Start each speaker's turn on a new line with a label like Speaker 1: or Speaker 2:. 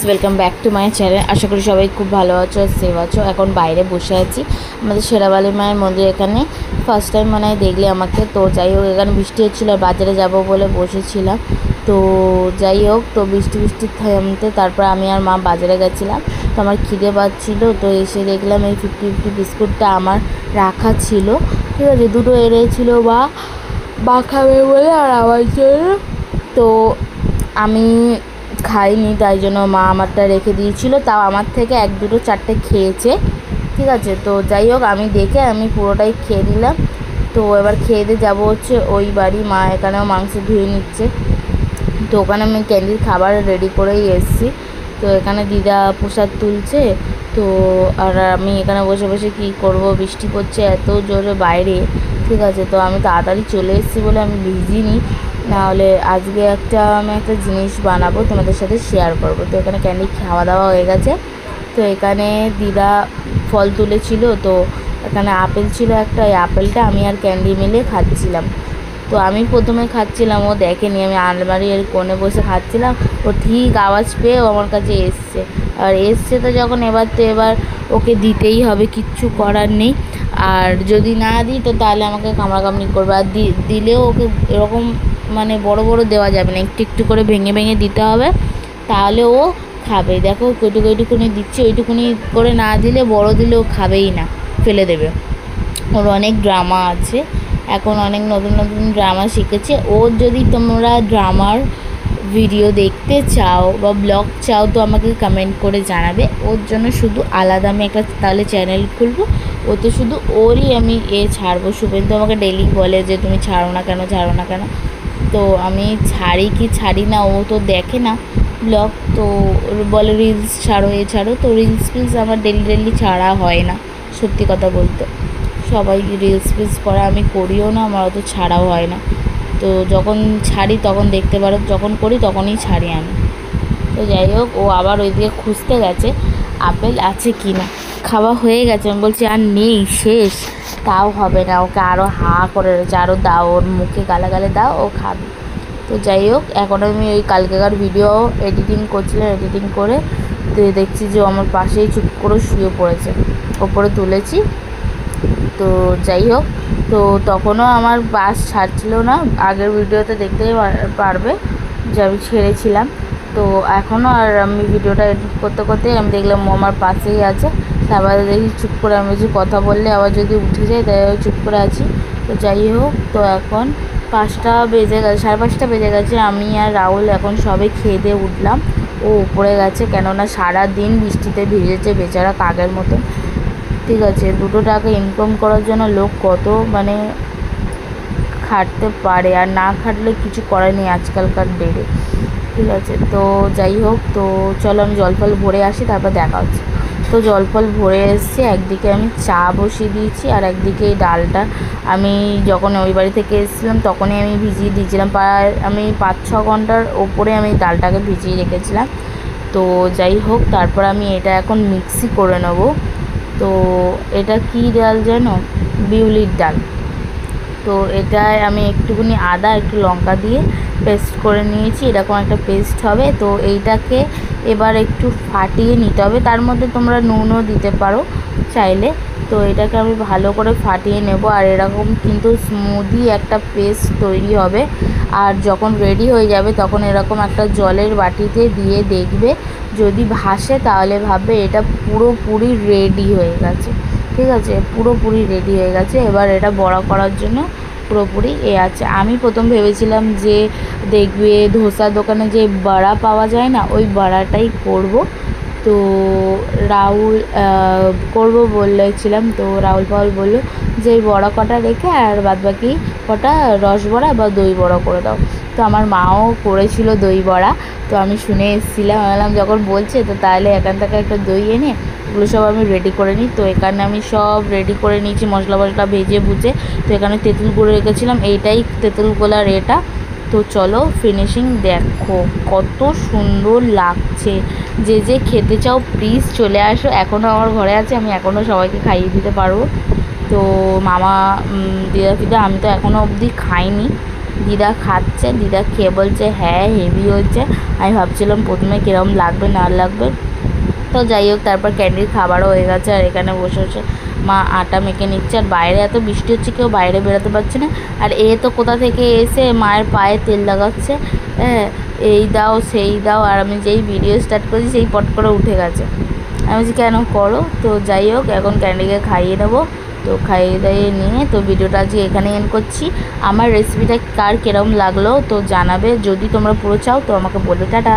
Speaker 1: Welcome back to my channel. আশা করি সবাই খুব ভালো আছো আর সেভ আছো। এখন বাইরে বসে আছি আমাদের শেরাবালি মায়ের মন্দির। এখানে ফার্স্ট টাইম মনে হয় দেখলে আমাকে। তো যাই হোক, এখানে বৃষ্টি হচ্ছিলো আর বাজারে যাবো বলে বসেছিলাম। তো যাই হোক, তো বৃষ্টি থামতে তারপর আমি আর মা বাজারে গেছিলাম। তো আমার খিদে পাচ্ছিলো, তো এসে দেখলাম এই 50-50 বিস্কুটটা আমার রাখা ছিল। ঠিক আছে, দুটো এনেছিল বা খাবে বলে আর আমার জন্য। তো আমি খাইনি, তাই জন্য মা আমারটা রেখে দিয়েছিল। তাও আমার থেকে 1-2-4টে খেয়েছে। ঠিক আছে, তো যাই হোক, আমি পুরোটাই খেয়ে নিলাম। তো এবার খেয়ে দিয়ে যাবো হচ্ছে ওই বাড়ি। মা এখানেও মাংস ধুয়ে নিচ্ছে। তো ওখানে আমি ক্যান্ডির খাবার রেডি করেই এসেছি। তো এখানে দিদা প্রসাদ তুলছে। তো আর আমি এখানে বসে বসে কী করবো, বৃষ্টি পড়ছে এত জোরে বাইরে। ঠিক আছে, তো আমি তাড়াতাড়ি চলে এসেছি বলে আমি ভিজিনি, নাহলে আজকে আমি একটা জিনিস বানাবো, তোমাদের সাথে শেয়ার করব। তো এখানে ক্যান্ডি খাওয়া দাওয়া হয়ে গেছে। তো এখানে দিদা ফল তুলেছিল। তো এখানে আপেল ছিল একটা, ওই আপেলটা আমি আর ক্যান্ডি মিলে খাচ্ছিলাম। তো আমি প্রথমে খাচ্ছিলাম, ও দেখেনি, আমি আলমারির কোণে বসে খাচ্ছিলাম। ও ঠিক আওয়াজ পেয়ে ও আমার কাছে এসছে। আর এসছে তো যখন, এবার ওকে দিতেই হবে, কিচ্ছু করার নেই। আর যদি না দিই তো তাহলে আমাকে কামড়াকামড়ি করবে। আর দিলেও ওকে এরকম মানে বড় বড় দেওয়া যাবে না, একটু একটু করে ভেঙে ভেঙে দিতে হবে, তাহলে ও খাবে। দেখো ওইটুকুনি দিচ্ছি, ওইটুকুনি করে না দিলে, বড় দিলে ও খাবেই না, ফেলে দেবে। ওর অনেক ড্রামা আছে, এখন অনেক নতুন নতুন ড্রামা শিখেছে। ওর যদি তোমরা ড্রামার ভিডিও দেখতে চাও বা ব্লগ চাও তো আমাকে কমেন্ট করে জানাবে। ওর জন্য শুধু আলাদা আমি একটা তাহলে চ্যানেল খুলবো। ও তো শুধু ওরই আমি ছাড়বো। শুভেন্দু আমাকে ডেইলি বলে যে তুমি ছাড়ো না কেন। তো আমি ছাড়ি কি ছাড়ি না, ও তো দেখে না ব্লগ। তো বলে রিলস ছাড়ো, ছাড়ো। তো রিলস আমার ডেলি ছাড়া হয় না, সত্যি কথা বলতে। সবাই রিলস করে, আমি করিও না, আমার অত ছাড়াও হয় না। তো যখন ছাড়ি তখন দেখতে পারো, যখন করি তখনই ছাড়ি আমি। তো যাই হোক, ও আবার ওইদিকে খুঁজতে গেছে আপেল আছে কি না। খাওয়া হয়ে গেছে, আমি বলছি আর নেই, শেষ। তাও হবে না, ওকে আরও করে রয়েছে, আরও দাও, ওর মুখে গালে দাও, ও খাবে। তো যাই হোক, এখন আমি ওই কালকেকার ভিডিও এডিটিং করছিলাম, এডিটিং করে তো দেখছি যে আমার পাশেই চুপ করে শুয়ে পড়েছে, ওপরে তুলেছি। তো যাই হোক, তো তখনও আমার বাস ছাড়ছিল না, আগের ভিডিওতে দেখতেই পারবে যে আমি ছেড়েছিলাম। তো এখনও আর আমি ভিডিওটা এডিট করতে করতে আমি দেখলাম ও আমার পাশেই আছে। তারপরে দেখি চুপ করে, আমি যে কথা বললে আবার যদি উঠে যায়, তাই চুপ করে আছি। তো যাই হোক, তো এখন 5টা বেজে গেছে, 5:30 বেজে গেছে। আমি আর রাহুল এখন সবে খেয়ে দিয়ে উঠলাম। ও উপরে গেছে, কেননা সারা দিন বৃষ্টিতে ভিজেছে বেচারা কাকের মতো। ঠিক আছে, 2 টাকা ইনকাম করার জন্য লোক কত মানে খাটতে পারে, আর না খাটলে কিছু করার নেই আজকালকার ডেটে। ঠিক আছে, তো যাই হোক, তো চলো আমি জল ফল ভরে আসি, তারপর দেখা হচ্ছে। তো জল ফল ভরে এসেছি, একদিকে আমি চা বসিয়ে দিয়েছি, আর একদিকে এই ডালটা আমি যখন ওই বাড়ি থেকে এসেছিলাম তখনই আমি ভিজিয়ে দিয়েছিলাম। প্রায় আমি 5-6 ঘন্টার ওপরে আমি ডালটাকে ভিজিয়ে রেখেছিলাম। তো যাই হোক, তারপর আমি এটা এখন মিক্সি করে নেব। তো এটা কি ডাল জানো? বিউলির ডাল। তো এটায় আমি একটুখানি আদা, একটু লঙ্কা দিয়ে পেস্ট করে নিয়েছি, এরকম একটা পেস্ট হবে। তো এইটাকে এবার একটু ফাটিয়ে নিতে হবে, তার মধ্যে তোমরা নুনও দিতে পারো চাইলে। তো এটাকে আমি ভালো করে ফাটিয়ে নেব, আর এরকম কিন্তু স্মুদি একটা পেস্ট তৈরি হবে। আর যখন রেডি হয়ে যাবে তখন এরকম একটা জলের বাটিতে দিয়ে দেখবে, যদি ভাসে তাহলে ভাববে এটা পুরোপুরি রেডি হয়ে গেছে। ঠিক আছে, পুরোপুরি রেডি হয়ে গেছে। এবার এটা বড়া করার জন্য পুরোপুরি আছে। আমি প্রথম ভেবেছিলাম যে দেখবে ধোসার দোকানে যে বড়া পাওয়া যায় না, ওই বড়াটাই করব। তো রাহুল করবো বলেছিলাম। তো রাহুল বললো যে এই বড়া কটা রেখে আর বাদবাকি কটা রস বড়া বা দই বড়া করে দাও। তো আমার মাও করেছিল দই বড়া, তো আমি শুনে এসেছিলাম, বললাম যখন বলছে তো তাহলে এখান থেকে একটা দই এনে এগুলো সব আমি রেডি করে নিই। তো এখানে আমি সব রেডি করে নিয়েছি, মশলা ভেজে ভুজে। তো এখানে তেঁতুল গুঁড়ো রেখেছিলাম, এইটাই তেঁতুল গোলার এটা। তো চলো ফিনিশিং দেখো কত সুন্দর লাগছে। যে খেতে চাও প্লিজ চলে আসো, এখনও আমার ঘরে আছে, আমি এখনও সবাইকে খাইয়ে দিতে পারবো। তো মামা দিদা আমি তো এখনও অবধি খাইনি। দিদা খাচ্ছে, দিদা খেয়ে বলছে হ্যাঁ হেভি হয়েছে। আমি ভাবছিলাম প্রথমে কীরকম লাগবে না লাগবে। তো যাই হোক, তারপর ক্যান্ডির খাবারও হয়ে গেছে। আর এখানে বসে বসে মা আটা মেখে নিচ্ছে। আর বাইরে এত বৃষ্টি হচ্ছে, কেউ বাইরে বেরোতে পারছে না। আর এ তো কোথা থেকে এসে মায়ের পায়ে তেল লাগাচ্ছে, হ্যাঁ এই দাও সেই দাও। আর আমি যেই ভিডিও স্টার্ট করেছি সেই পট করে উঠে গেছে। আমি বলছি কেন করো। তো যাই হোক, এখন ক্যান্ডিকে খাইয়ে দেবো। তো খাইয়ে দাইয়ে নিয়ে তো ভিডিওটা আজকে এখানে এন্ড করছি। আমার রেসিপিটা কার কীরকম লাগলো তো জানাবে, যদি তোমরা পুরো চাও তো আমাকে বলো। টাটা।